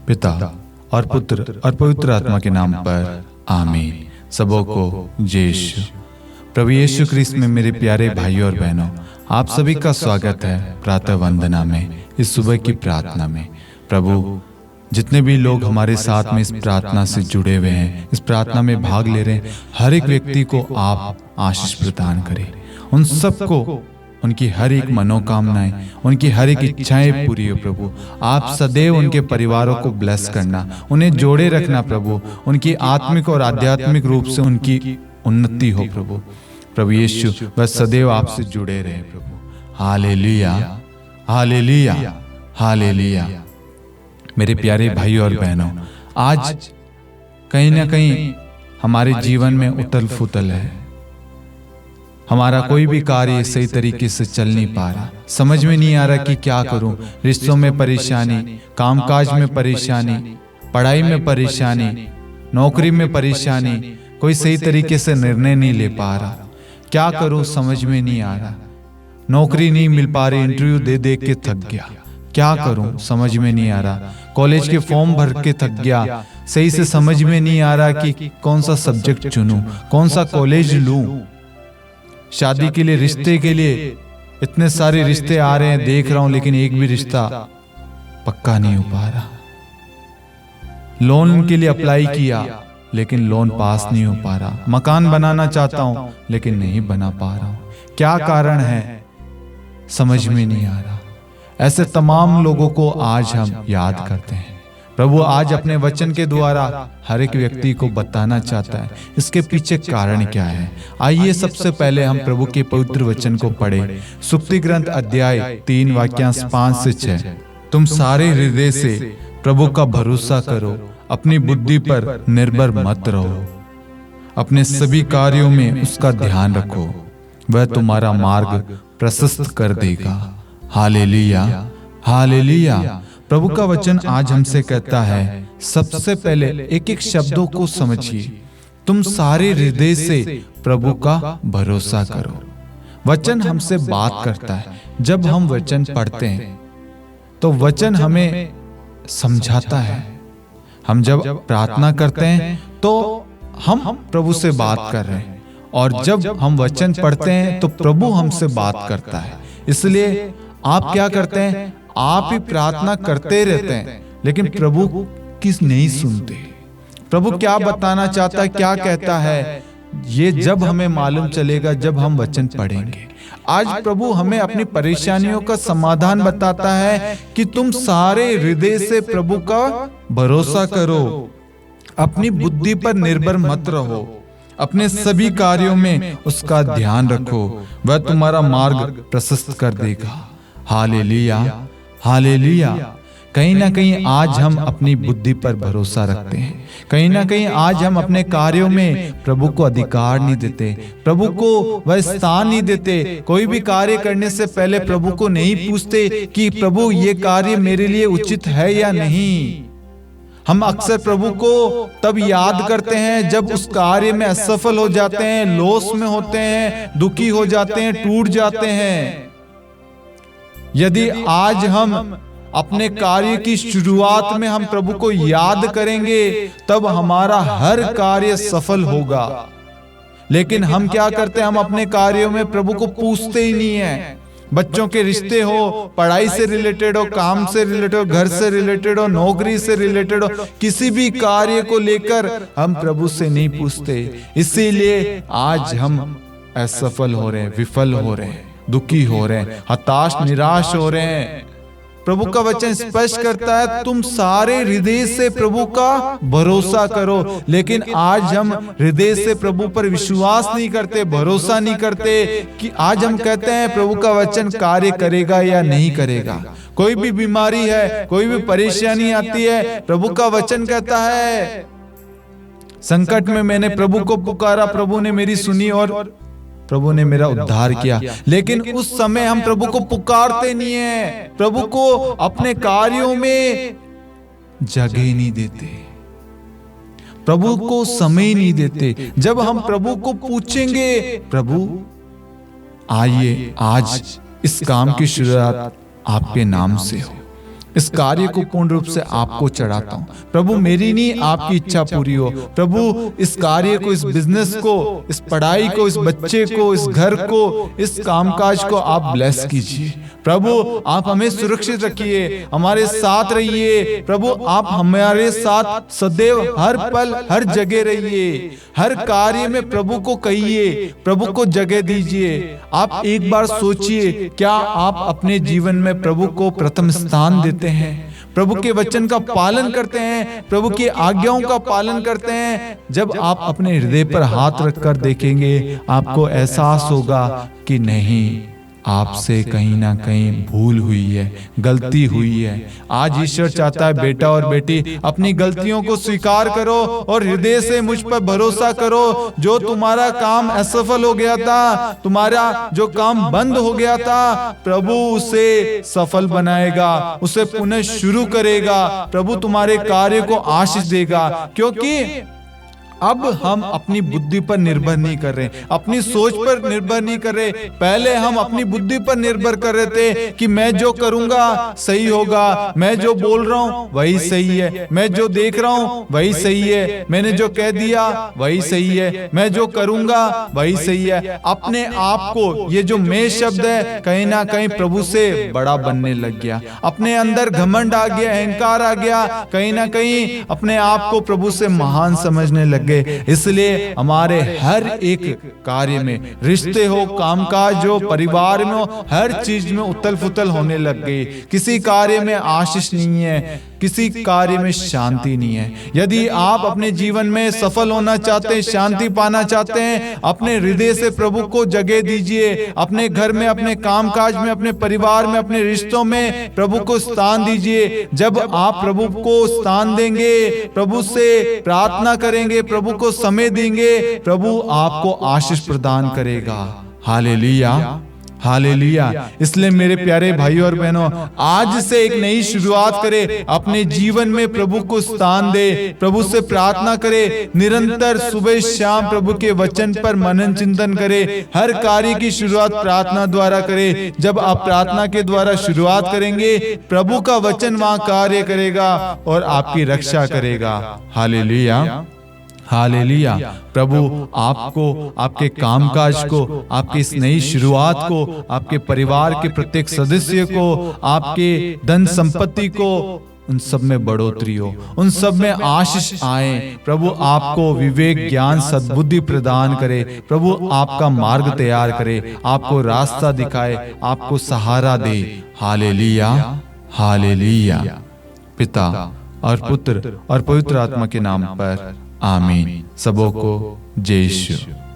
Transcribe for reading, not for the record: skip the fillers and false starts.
पिता और पुत्र और पवित्र आत्मा के नाम पर आमीन। सबों को जय यीशु। प्रभु यीशु क्रिस्त में मेरे प्यारे भाइयों और बहनों, आप सभी का स्वागत है प्रातः वंदना में, इस सुबह की प्रार्थना में। प्रभु जितने भी लोग हमारे साथ में इस प्रार्थना से जुड़े हुए हैं, इस प्रार्थना में भाग ले रहे हैं, हर एक व्यक्ति को आप आशीष प्रदान करें। उन सबको उनकी हर एक मनोकामनाएं, उनकी हर एक इच्छाएं पूरी हो प्रभु। आप सदैव उनके परिवारों को ब्लेस करना, उन्हें जोड़े रखना प्रभु। उनकी आत्मिक और आध्यात्मिक रूप से उनकी उन्नति हो प्रभु। प्रभु यीशु बस सदैव आपसे जुड़े रहे प्रभु। Hallelujah, hallelujah, hallelujah. मेरे प्यारे भाइयों और बहनों, आज कहीं ना कहीं हमारे जीवन में उथल फुथल है। हमारा कोई भी कार्य सही तरीके से चल नहीं पा रहा, समझ में नहीं आ रहा कि क्या करूं। रिश्तों में परेशानी, कामकाज में परेशानी, पढ़ाई में परेशानी, नौकरी में परेशानी, कोई सही तरीके से निर्णय नहीं ले पा रहा। क्या करूं समझ में नहीं आ रहा। नौकरी नहीं मिल पा रही, इंटरव्यू दे दे के थक गया। क्या करूं समझ में नहीं आ रहा। कॉलेज के फॉर्म भर के थक गया, सही से समझ में नहीं आ रहा कि कौन सा सब्जेक्ट चुनूं, कौन सा कॉलेज लूं। शादी के लिए, रिश्ते के लिए इतने सारे रिश्ते आ रहे हैं, देख रहा हूं, लेकिन एक भी रिश्ता पक्का नहीं हो पा रहा। लोन के लिए अप्लाई किया, लेकिन लोन पास नहीं हो पा रहा। मकान बनाना चाहता हूं, लेकिन नहीं बना पा रहा हूं। क्या कारण है समझ में नहीं आ रहा। ऐसे तमाम लोगों को आज हम याद करते हैं। प्रभु आज अपने वचन के द्वारा हर एक व्यक्ति को बताना चाहता है इसके पीछे कारण क्या है। आइए सबसे पहले हम प्रभु के पवित्र वचन को पढ़े। सुक्ति ग्रंथ अध्याय 3 वाक्यांश 5 से 6। तुम सारे हृदय से प्रभु का भरोसा करो, अपनी बुद्धि पर निर्भर मत रहो। अपने सभी कार्यों में उसका ध्यान रखो, वह तुम्हारा मार्ग प्रशस्त कर देगा। Hallelujah, hallelujah. प्रभु का वचन आज हमसे कहता है, सबसे पहले एक एक शब्दों को समझिए। तुम सारे हृदय से प्रभु का भरोसा करो। वचन हमसे बात करता है। जब हम वचन पढ़ते हैं तो वचन हमें समझाता है। हम जब प्रार्थना करते हैं तो हम प्रभु से बात कर रहे हैं, और जब हम वचन पढ़ते हैं तो प्रभु हमसे बात करता है। इसलिए आप क्या करते हैं, आप ही प्रार्थना करते रहते हैं, लेकिन प्रभु किस नहीं सुनते। प्रभु क्या बताना चाहता है, क्या कहता है, ये जब हमें मालूम चलेगा जब हम वचन पढ़ेंगे। आज प्रभु हमें अपनी परेशानियों का समाधान बताता है कि तुम सारे हृदय से प्रभु का भरोसा करो, अपनी बुद्धि पर निर्भर मत रहो, अपने सभी कार्यों में उसका ध्यान रखो, वह तुम्हारा मार्ग प्रशस्त कर देगा। Hallelujah, hallelujah. कहीं ना कहीं आज हम अपनी बुद्धि पर भरोसा रखते हैं। कहीं ना कहीं आज हम अपने कार्यों में प्रभु को अधिकार नहीं देते, प्रभु को वह स्थान नहीं देते। कोई भी कार्य करने से पहले प्रभु को नहीं पूछते कि प्रभु ये कार्य मेरे लिए उचित है या नहीं। हम अक्सर प्रभु को तब याद करते हैं जब उस कार्य में असफल हो जाते हैं, लॉस में होते हैं, दुखी हो जाते हैं, टूट जाते हैं। यदि आज हम अपने कार्य की शुरुआत में हम प्रभु को याद करेंगे, तब हमारा हर कार्य सफल होगा। लेकिन हम क्या करते हैं, हम अपने कार्यों में प्रभु को पूछते ही नहीं है। बच्चों के रिश्ते हो, पढ़ाई से रिलेटेड हो, काम से रिलेटेड हो, घर से रिलेटेड हो, नौकरी से रिलेटेड हो, किसी भी कार्य को लेकर हम प्रभु से नहीं पूछते। इसीलिए आज हम असफल हो रहे हैं, विफल हो रहे हैं, दुखी हो रहे हैं, हताश निराश हो रहे हैं। प्रभु का वचन स्पष्ट करता है, तुम सारे हृदय से प्रभु का भरोसा करो। लेकिन आज हम हृदय से प्रभु पर विश्वास नहीं करते, भरोसा नहीं करते कि आज हम कहते हैं प्रभु का वचन कार्य करेगा या नहीं करेगा। कोई भी बीमारी है, कोई भी परेशानी आती है, प्रभु का वचन कहता है, संकट में मैंने प्रभु को पुकारा, प्रभु ने मेरी सुनी और प्रभु ने मेरा उद्धार किया। लेकिन उस समय हम प्रभु को पुकारते नहीं है, प्रभु को अपने कार्यों में जगह नहीं देते, प्रभु को समय नहीं देते। जब हम प्रभु को पूछेंगे, प्रभु आइए आज इस काम की शुरुआत आपके नाम से हो, इस कार्य को पूर्ण रूप से आपको चढ़ाता हूँ। प्रभु मेरी नहीं आपकी इच्छा पूरी हो। प्रभु इस कार्य को, इस बिजनेस को, इस पढ़ाई को, इस बच्चे को, इस घर को, इस कामकाज को आप ब्लेस कीजिए। प्रभु आप हमें सुरक्षित रखिए, हमारे साथ रहिए। प्रभु आप हमारे साथ सदैव हर पल हर जगह रहिए। हर कार्य में प्रभु को कहिए, प्रभु को जगह दीजिए। आप एक बार सोचिए, क्या आप अपने जीवन में प्रभु को प्रथम स्थान देते हैं? प्रभु के वचन का पालन करते हैं, प्रभु की आज्ञाओं का पालन करते हैं? जब आप अपने हृदय पर हाथ रखकर देखेंगे, आपको एहसास होगा कि नहीं, आपसे कहीं ना कहीं भूल हुई है, गलती हुई है। आज ईश्वर चाहता है बेटा और बेटी अपनी गलतियों को स्वीकार करो और हृदय से मुझ पर भरोसा करो। जो तुम्हारा काम असफल हो गया था, तुम्हारा जो काम बंद हो गया था, प्रभु उसे सफल बनाएगा, उसे पुनः शुरू करेगा। प्रभु तुम्हारे कार्य को आशीष देगा, क्योंकि अब हम अपनी बुद्धि पर निर्भर नहीं कर रहे, अपनी सोच पर निर्भर नहीं कर रहे। पहले हम अपनी बुद्धि पर निर्भर कर रहे थे कि मैं जो करूंगा सही होगा, मैं जो बोल रहा हूं वही सही है, मैं जो देख रहा हूं वही सही है, मैंने जो कह दिया वही सही है, मैं जो करूंगा वही सही है। अपने आप को, ये जो मैं शब्द है, कहीं ना कहीं प्रभु से बड़ा बनने लग गया। अपने अंदर घमंड आ गया, अहंकार आ गया, कहीं ना कहीं अपने आप को प्रभु से महान समझने लग गए। इसलिए हमारे हर एक कार्य में, रिश्ते हो, कामकाज हो, परिवार में हो, हर चीज में उथल फुथल होने लग गई। किसी कार्य में आशीष नहीं है, किसी कार्य में शांति नहीं है। यदि आप अपने जीवन में सफल होना चाहते हैं, शांति पाना चाहते हैं, अपने हृदय से प्रभु को जगह दीजिए। अपने घर में, अपने कामकाज में, अपने परिवार में, अपने रिश्तों में प्रभु को स्थान दीजिए। जब आप प्रभु को स्थान देंगे, प्रभु से प्रार्थना करेंगे, प्रभु को समय देंगे, प्रभु आपको आशीष प्रदान करेगा। Hallelujah, hallelujah. इसलिए मेरे प्यारे भाइयों और बहनों, आज से एक नई शुरुआत करें। अपने जीवन में प्रभु को स्थान दे, प्रभु से प्रार्थना करे, निरंतर सुबह शाम प्रभु के वचन पर मनन चिंतन करे। हर कार्य की शुरुआत प्रार्थना द्वारा करे। जब आप प्रार्थना के द्वारा शुरुआत करेंगे, प्रभु का वचन वहां कार्य करेगा और आपकी रक्षा करेगा। Hallelujah, hallelujah. प्रभु आपको, आपके कामकाज को, आपकी इस नई शुरुआत को, आपके परिवार के प्रत्येक सदस्य को, आपके धन संपत्ति को, उन सब में बढ़ोतरी हो, उन सब में आशीष आए। प्रभु आपको विवेक, ज्ञान, सद्बुद्धि प्रदान करे। प्रभु आपका मार्ग तैयार करे, आपको रास्ता दिखाए, आपको सहारा दे। Hallelujah, hallelujah. पिता और पुत्र और पवित्र आत्मा के नाम पर आमीन। सबों को जय यीशु।